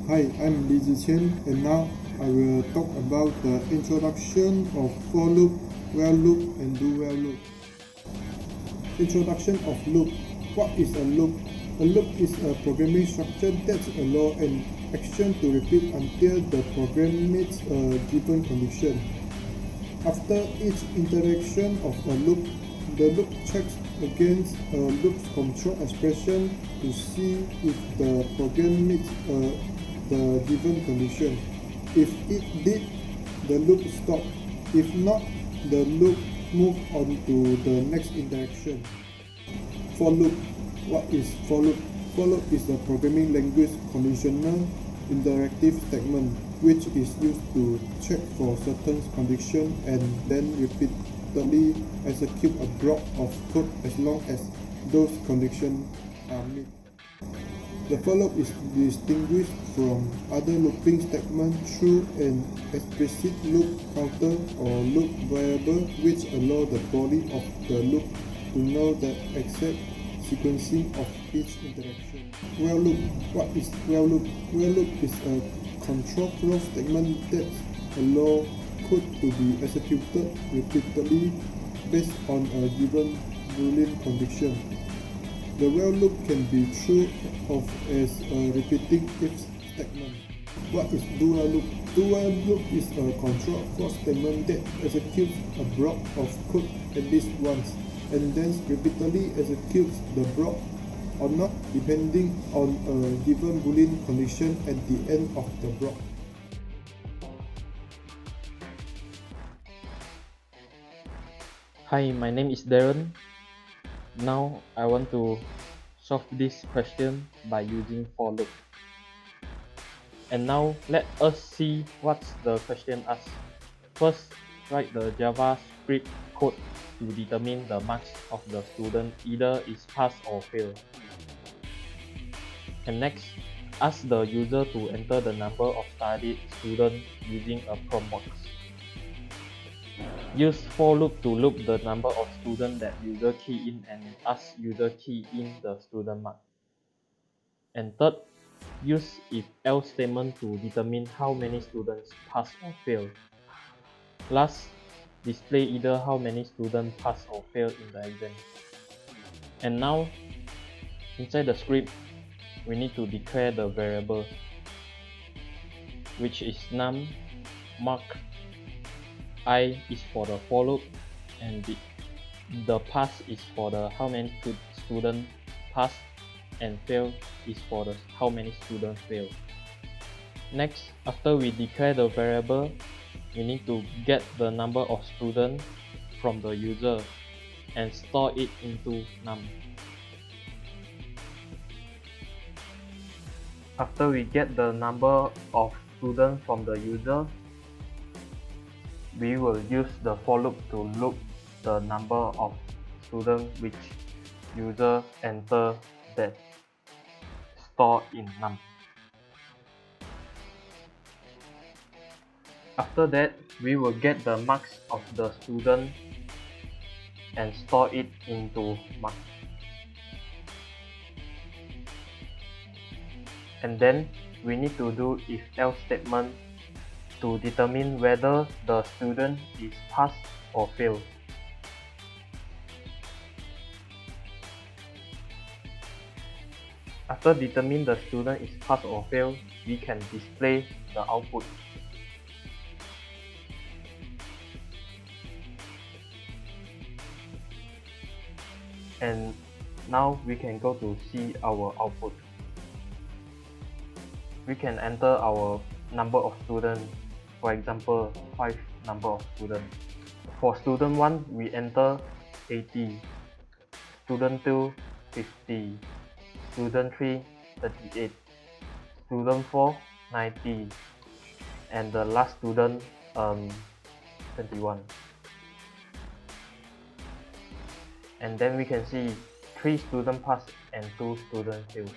Hi, I'm Li Ziqian, and now I will talk about the introduction of for loop, while loop, and do while loop. Introduction of loop. What is a loop? A loop is a programming structure that allows an action to repeat until the program meets a given condition. After each interaction of a loop, the loop checks against a loop's control expression to see if the program meets the given condition. If it did, the loop stops. If not, the loop moves on to the next interaction. For loop. What is for loop? For loop is a programming language conditional interactive statement which is used to check for certain conditions and then repeatedly execute a block of code as long as those conditions are met. The for loop is distinguished from other looping statements through an explicit loop counter or loop variable which allows the body of the loop to know the exact sequencing of each interaction. While loop. What is while loop? While loop is a control flow statement that allows code to be executed repeatedly based on a given Boolean condition. The while loop can be thought of as a repeating if statement. What is do while loop? Do while loop is a control flow statement that executes a block of code at least once and then repeatedly executes the block or not depending on a given Boolean condition at the end of the block. Hi, my name is Darren. Now I want to solve this question by using for loop. And now let us see what's the question asks. First, write the JavaScript code to determine the marks of the student either is pass or fail. And next, ask the user to enter the number of studied students using a prompt box. Use for loop to loop the number of students that user key in and ask user key in the student mark. And third, use if else statement to determine how many students pass or fail. Last, display either how many students pass or fail in the exam. And now, inside the script, we need to declare the variable, which is num mark. I is for the for loop, and the pass is for the how many students pass, and fail is for the how many students fail. Next, after we declare the variable, we need to get the number of students from the user and store it into num. After we get the number of students from the user, we will use the for loop to loop the number of students which user enter that store in num. After that, we will get the marks of the student and store it into mark. And then we need to do if else statement to determine whether the student is pass or fail. After determining the student is pass or fail, we can display the output. And now we can go to see our output. We can enter our number of students, for example 5 number of students. For student 1, we enter 80, student 2 50, student 3 38, student 4 90, and the last student 21. And then we can see 3 students pass and 2 students fail.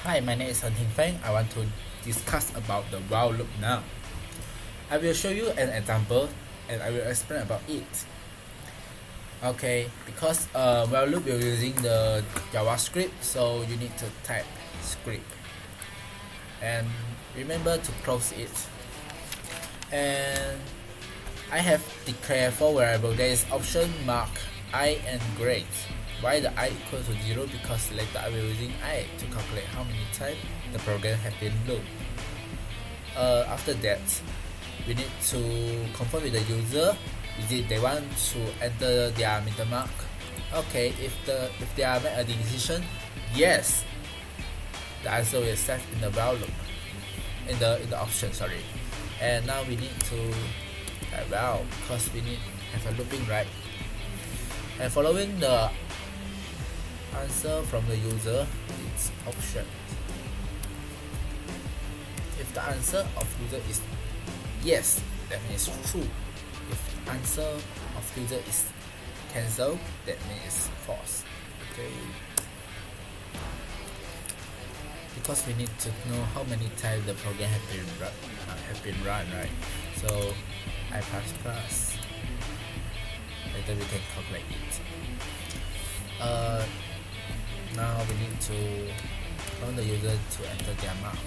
Hi, my name is Hen Feng. I want to discuss about the while loop now. I will show you an example and I will explain about it. Okay, because while loop you're using the JavaScript, so you need to type script and remember to close it. And I have declared for variable there is option mark I and grade. Why the I equal to 0? Because later I will using I to calculate how many times the program has been looped. After that, we need to confirm with the user is it they want to enter their meter mark. Okay, if they are make a decision yes, the answer will set in the while loop in the option, sorry. And now we need to type while because we need have a looping, right? And following the answer from the user, it's option. If the answer of user is yes, that means true. If the answer of user is cancel, that means false. Okay. Because we need to know how many times the program has been run, right? So I plus. Later we can calculate it. Now we need to prompt the user to enter their mark.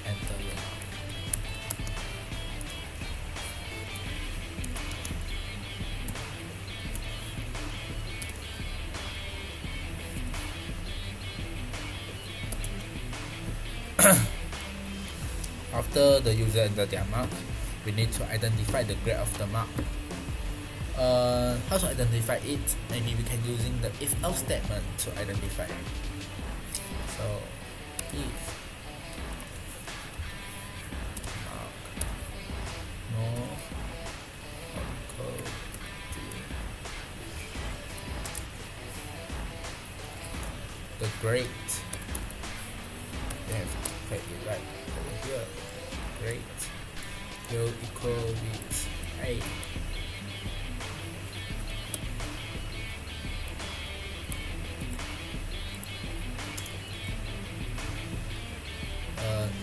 Enter your mark. After the user enter their mark, we need to identify the grade of the mark. How to identify it? Maybe we can using the if else statement to identify. So if mark more equal to the grade, we have to put it right over here. Grade will equal with A.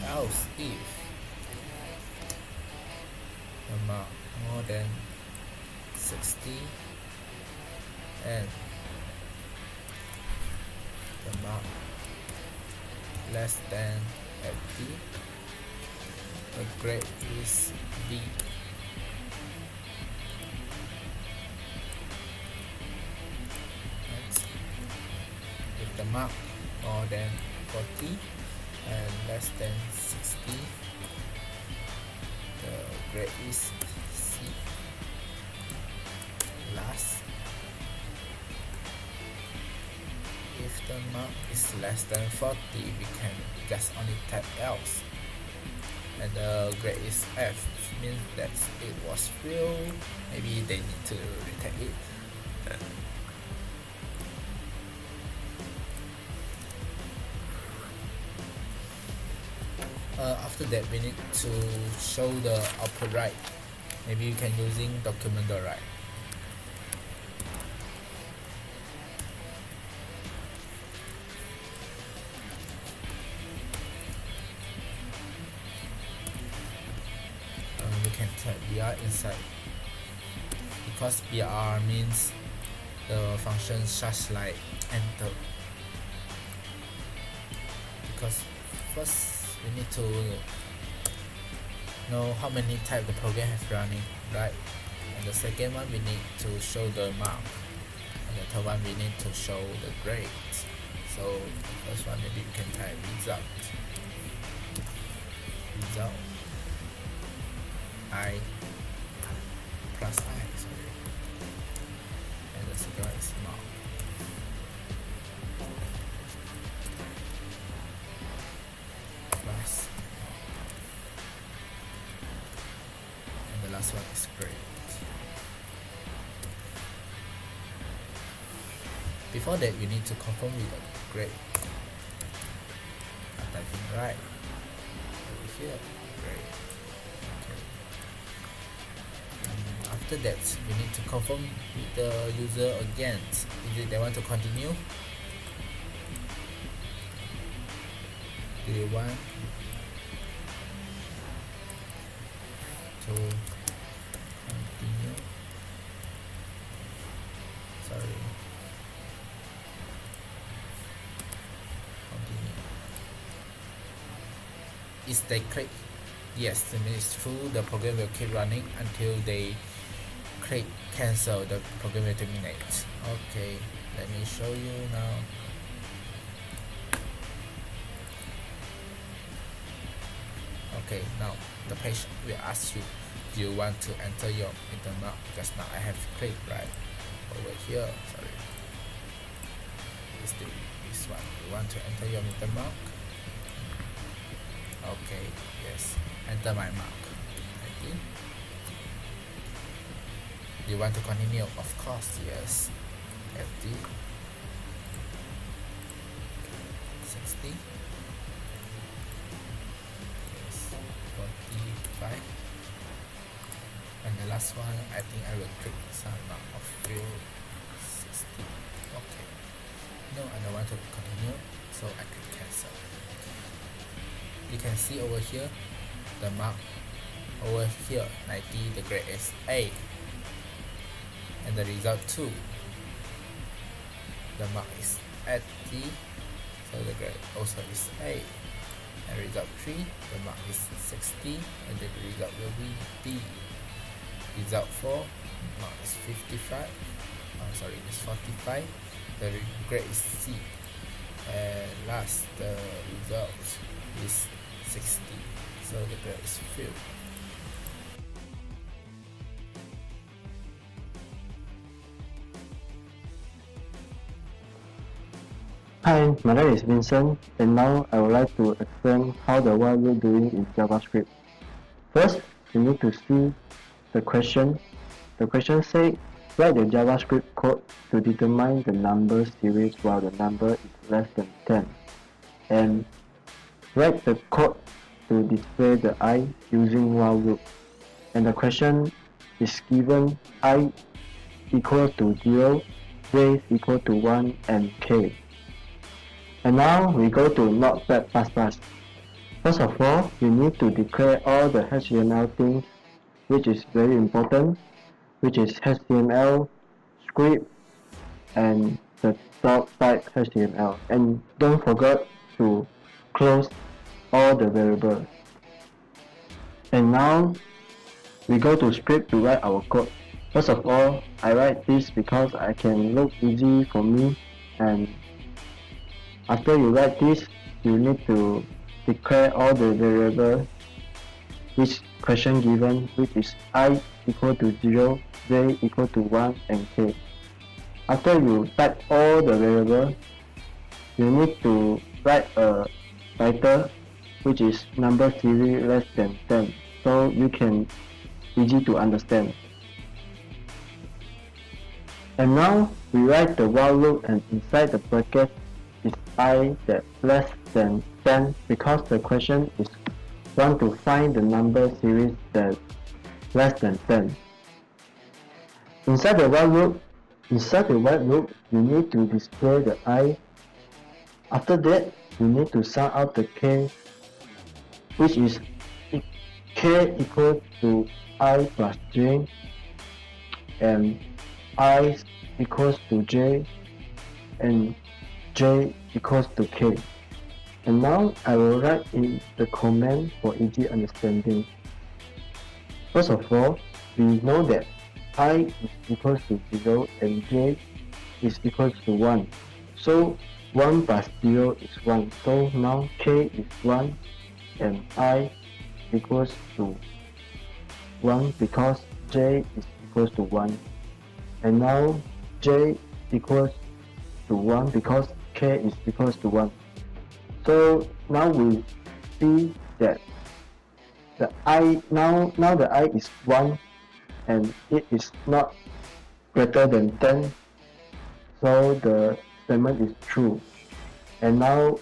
Else if the mark more than 60 and the mark less than 80, the grade is B. Next, if the mark more than 40 and less than 60, the grade is C. Last, if the mark is less than 40, we can just only type else, and the grade is F, means that it was filled. Maybe they need to retake it. After that, we need to show the output right. Maybe you can using document.write. We can type br inside because br means the function such like enter. Because first we need to know how many times the program has running, right? And the second one we need to show the mark, and the third one we need to show the grade. So the first one maybe we can type result I plus I, sorry, and the second one is mark. Plus, and the last one is grade. Before that, you need to confirm with the grade. I'm typing right over here, grade. Okay. After that, we need to confirm with the user again. Is it they want to continue? Do you want to continue. Sorry. Continue. Is they click? Yes, it means true. The program will keep running until they click cancel. The program will terminate. Okay, let me show you now. Okay, now the page will ask you, do you want to enter your intermark? Because now I have clicked right over here. Sorry, it's this one. You want to enter your intermark? Okay, yes, enter my mark. Okay. Do you want to continue? Of course, yes. FD 60. 45, and the last one I think I will click some of field 60. Okay, no, I don't want to continue, so I click cancel. You can see over here the mark over here 90, the grade is A, and the result 2, the mark is at D, so the grade also is A. And result 3, the mark is 60, and the result will be D. Result 4, mark is 55, sorry, it's 45, the grade is C. And last, the result is 60, so the grade is filled. Hi, my name is Vincent, and now I would like to explain how the while loop doing in JavaScript. First, you need to see the question. The question says, write the JavaScript code to determine the number series while the number is less than 10. And write the code to display the I using while loop. And the question is given I equal to 0, j equal to 1, and k. And now we go to Notepad++. First of all, you need to declare all the HTML things, which is very important, which is HTML, script, and the type HTML. And don't forget to close all the variables. And now we go to script to write our code. First of all, I write this because I can look easy for me, and after you write this, you need to declare all the variables which question given, which is I equal to 0, j equal to 1, and k. After you type all the variables, you need to write a title which is number series less than 10, so you can easy to understand. And now we write the while loop, and inside the bracket is I that less than 10 because the question is want to find the number series that less than 10. Inside the while loop, you need to display the I. After that, you need to sum out the k, which is k equal to I plus j, and I equals to j, and j equals to k. And now I will write in the command for easy understanding. First of all, we know that I is equals to 0 and j is equals to 1. So 1 plus 0 is 1. So now k is 1 and I equals to 1 because j is equals to 1. And now j equals to 1 because k is equals to 1. So now we see that the I now the I is 1 and it is not greater than 10, so the statement is true. And now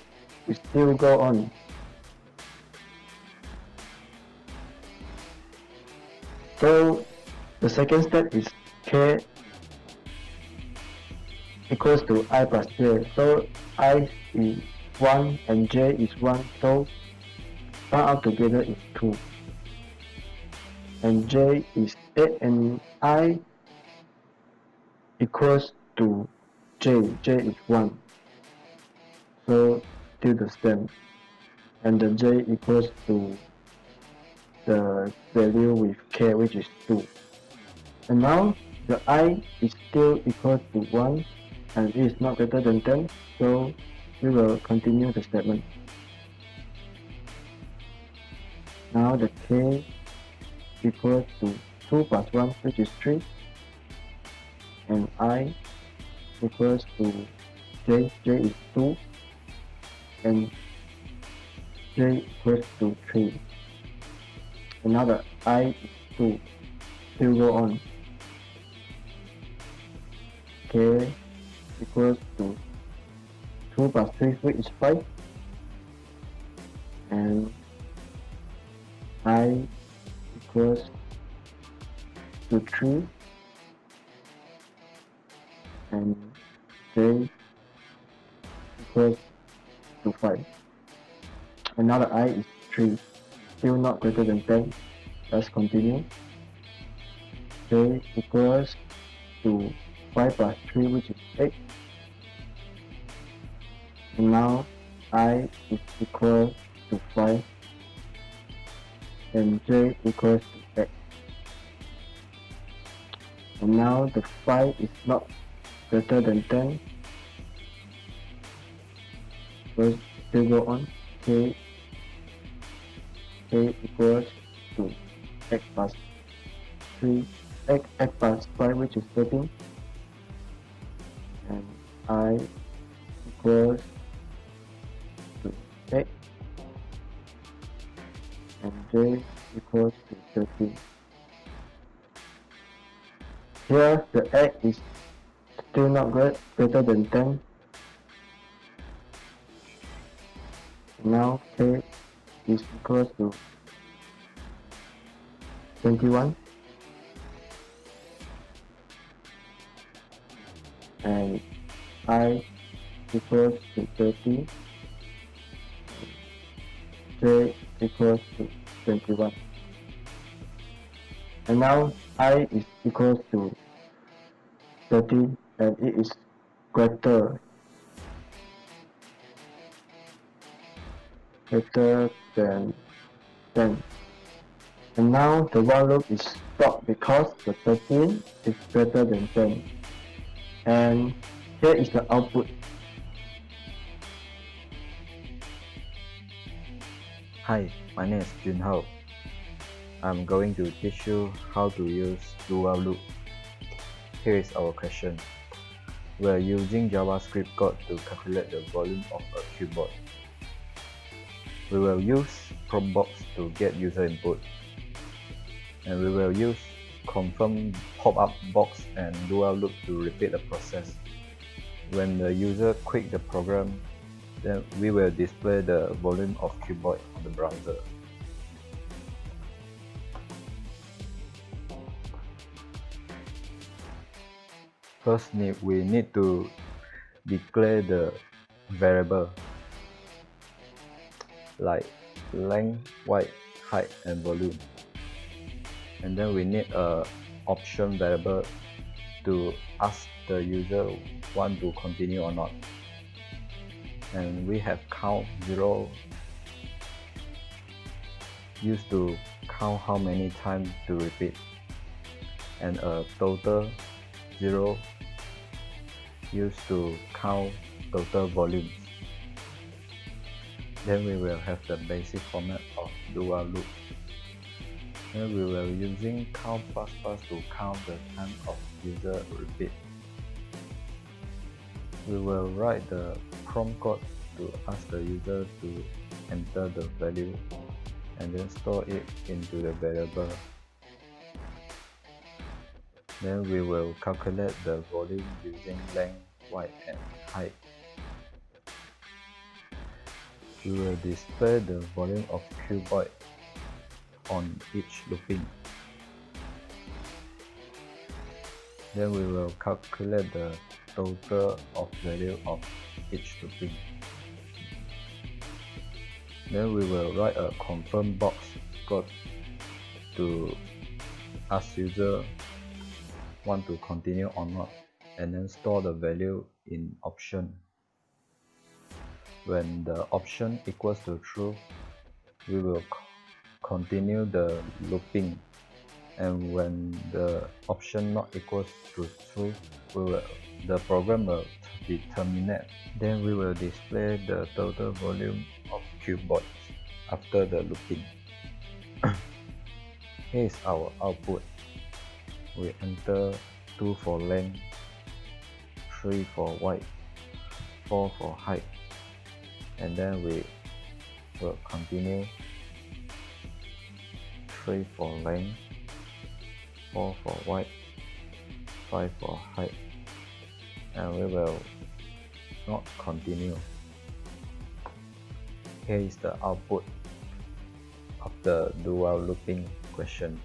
we still go on. So the second step is k equals to I plus j. So I is 1 and j is 1, so sum up together is 2. and j is 8 and I equals to j is 1, so still the same, and the j equals to the value with k, which is 2. And now the I is still equal to 1 and it is not greater than 10, so we will continue the statement. Now the k equals to 2 plus 1, which is 3, and I equals to j is 2, and j equals to 3. And now the I is 2, still go on. K equals to 2 plus 3, which is 5, and I equals to 3, and j equals to 5. And now the I is 3, still not greater than 10. Let's continue. J equals to 5 plus 3, which is 8. And now I is equal to 5, and j equals to 8. And now the 5 is not greater than 10. So still go on. K equals to x plus 3, x plus 5, which is 13, and I equals to 8, and j equals to 13. Here the x is still not greater than 10. Now k is equals to 21, and I equals to 30, j equals to 21. And now I is equals to 30, and it is greater than 10. And now the while loop is stopped because the 13 is greater than 10. And here is the output. Hi, my name is Junho. I'm going to teach you how to use do while loop. Here is our question. We are using JavaScript code to calculate the volume of a cuboid. We will use prompt box to get user input, and we will use confirm pop-up box and do while loop to repeat the process. When the user quit the program, then we will display the volume of cuboid on the browser. First, we need to declare the variable like length, width, height, and volume. And then we need a option variable to ask the user want to continue or not. And we have count 0 used to count how many times to repeat, and a total 0 used to count total volumes. Then we will have the basic format of do while loop. Then we will using count plus plus to count the time of user repeat. We will write the prompt code to ask the user to enter the value and then store it into the variable. Then we will calculate the volume using length, width, and height. We will display the volume of cuboid on each looping. Then we will calculate the total of value of each looping. Then we will write a confirm box code to ask user want to continue or not, and then store the value in option. When the option equals to true, we will continue the looping, and when the option not equals to true, the program will be terminated. Then we will display the total volume of cuboids after the looping. Here is our output. We enter 2 for length, 3 for width, 4 for height, and then we will continue 3 for length, 4 for width, 5 for height, and we will not continue. Here is the output of the do while looping question.